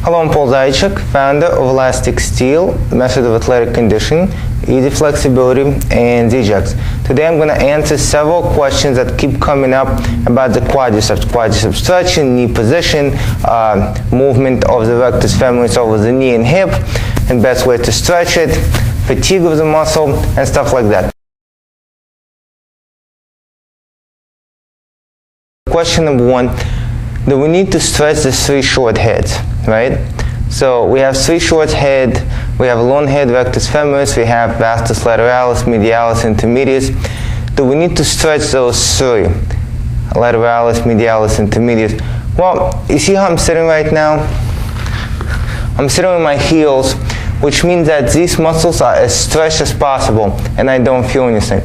Hello, I'm Paul Zaychuk, founder of Elastic Steel, method of athletic conditioning, easy flexibility, and ZJAX. Today I'm going to answer several questions that keep coming up about the quadriceps stretching, knee position, movement of the rectus femoris over the knee and hip, and best way to stretch it, fatigue of the muscle, and stuff like that. Question number one, do we need to stretch the three short heads, right? So we have three short head, we have long head, rectus femoris, we have vastus lateralis, medialis, intermedius. Do we need to stretch those three? Lateralis, medialis, intermedius. Well, you see how I'm sitting right now? I'm sitting with my heels, which means that these muscles are as stretched as possible, and I don't feel anything.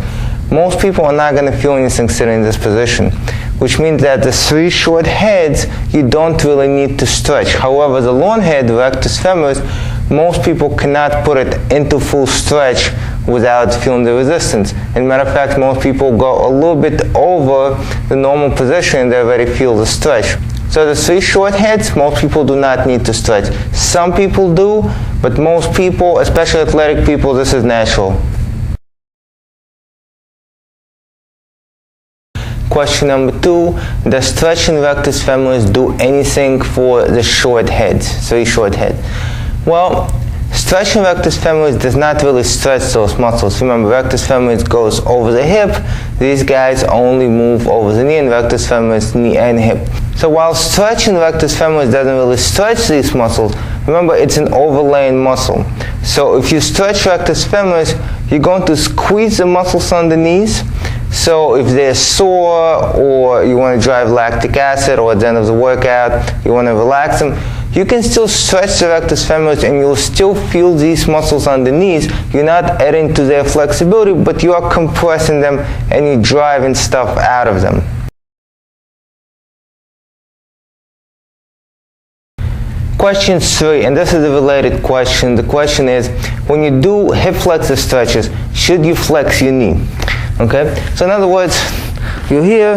Most people are not going to feel anything sitting in this position, which means that the three short heads, you don't really need to stretch. However, the long head, rectus femoris, most people cannot put it into full stretch without feeling the resistance. As a matter of fact, most people go a little bit over the normal position and they already feel the stretch. So the three short heads, most people do not need to stretch. Some people do, but most people, especially athletic people, this is natural. Question number two, does stretching rectus femoris do anything for the short heads, three short heads? Well, stretching rectus femoris does not really stretch those muscles. Remember, rectus femoris goes over the hip. These guys only move over the knee, and rectus femoris, knee and hip. So while stretching rectus femoris doesn't really stretch these muscles, remember, it's an overlaying muscle. So if you stretch rectus femoris, you're going to squeeze the muscles underneath. So if they're sore, or you want to drive lactic acid, or at the end of the workout you want to relax them, you can still stretch the rectus femoris and you'll still feel these muscles underneath. You're not adding to their flexibility, but you are compressing them and you're driving stuff out of them. Question three, and this is a related question. The question is, when you do hip flexor stretches, should you flex your knee? Okay, so in other words, you're here,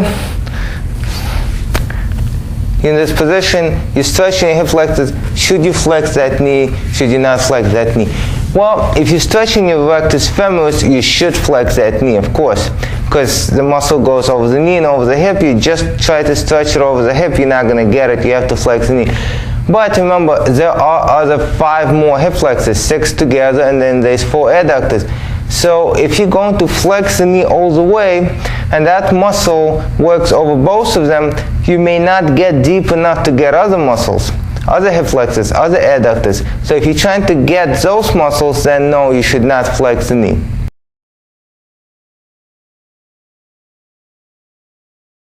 you're in this position, you're stretching your hip flexors. Should you flex that knee? Should you not flex that knee? Well, if you're stretching your rectus femoris, you should flex that knee, of course, because the muscle goes over the knee and over the hip. You just try to stretch it over the hip, you're not going to get it. You have to flex the knee. But remember, there are other 5 more hip flexors, 6 together, and then there's 4 adductors. So if you're going to flex the knee all the way, and that muscle works over both of them, you may not get deep enough to get other muscles, other hip flexors, other adductors. So if you're trying to get those muscles, then no, you should not flex the knee.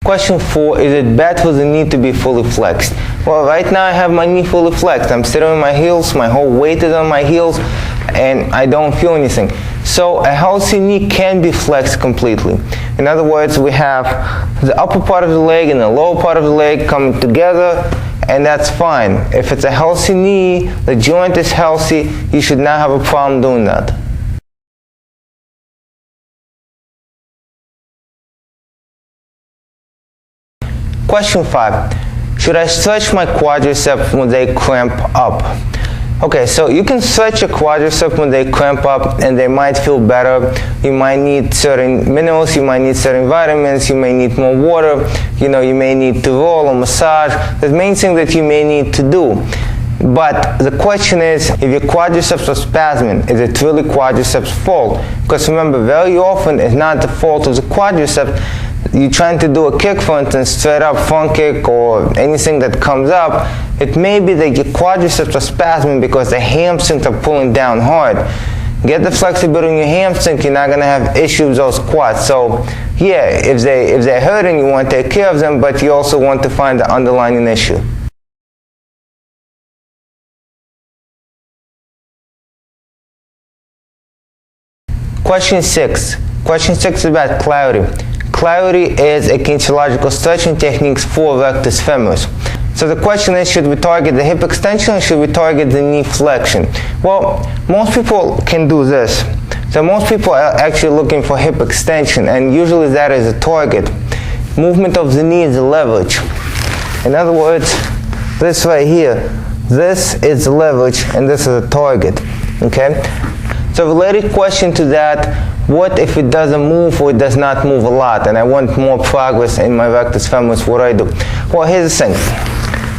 Question 4, is it bad for the knee to be fully flexed? Well, right now I have my knee fully flexed. I'm sitting on my heels, my whole weight is on my heels, and I don't feel anything. So a healthy knee can be flexed completely. In other words, we have the upper part of the leg and the lower part of the leg coming together, and that's fine. If it's a healthy knee, the joint is healthy, you should not have a problem doing that. Question 5, should I stretch my quadriceps when they cramp up? Okay, so you can stretch your quadriceps when they cramp up and they might feel better. You might need certain minerals, you might need certain vitamins, you may need more water, you may need to roll or massage. The main thing that you may need to do. But the question is, if your quadriceps are spasming, is it really quadriceps fault? Because remember, very often it's not the fault of the quadriceps. You're trying to do a kick, for instance, straight up front kick or anything that comes up, it may be that your quadriceps are spasming because the hamstrings are pulling down hard. Get the flexibility in your hamstring, you're not going to have issues with those quads. So yeah, if they're hurting, you want to take care of them, but you also want to find the underlying issue. Question 6. Question 6 is about clarity. Clarity is a kinesiological stretching techniques for rectus femoris. So the question is, should we target the hip extension or should we target the knee flexion? Well, most people can do this. So most people are actually looking for hip extension, and usually that is a target. Movement of the knee is a leverage. In other words, this right here, this is the leverage and this is the target. Okay? So related question to that, what if it doesn't move or it does not move a lot and I want more progress in my rectus femoris, what do I do? Well, here's the thing.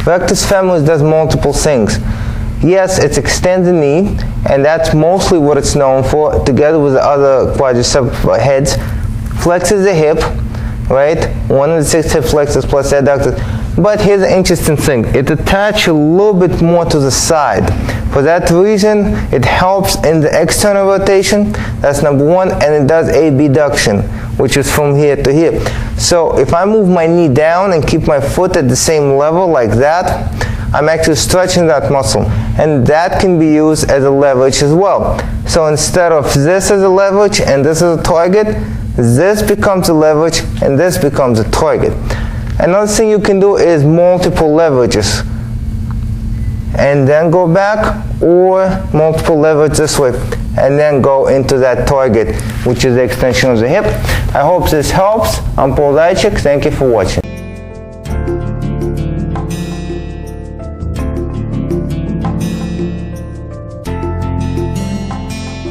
Rectus femoris does multiple things. Yes, it extends the knee, and that's mostly what it's known for, together with the other quadriceps heads. Flexes the hip, right? One of the 6 hip flexors plus adductors. But here's the interesting thing. It attaches a little bit more to the side. For that reason, it helps in the external rotation. That's number one. And it does abduction, which is from here to here. So if I move my knee down and keep my foot at the same level like that, I'm actually stretching that muscle. And that can be used as a leverage as well. So instead of this as a leverage and this as a target, this becomes a leverage and this becomes a target. Another thing you can do is multiple leverages and then go back, or multiple leverage this way and then go into that target, which is the extension of the hip. I hope this helps. I'm Paul Dajcik. Thank you for watching.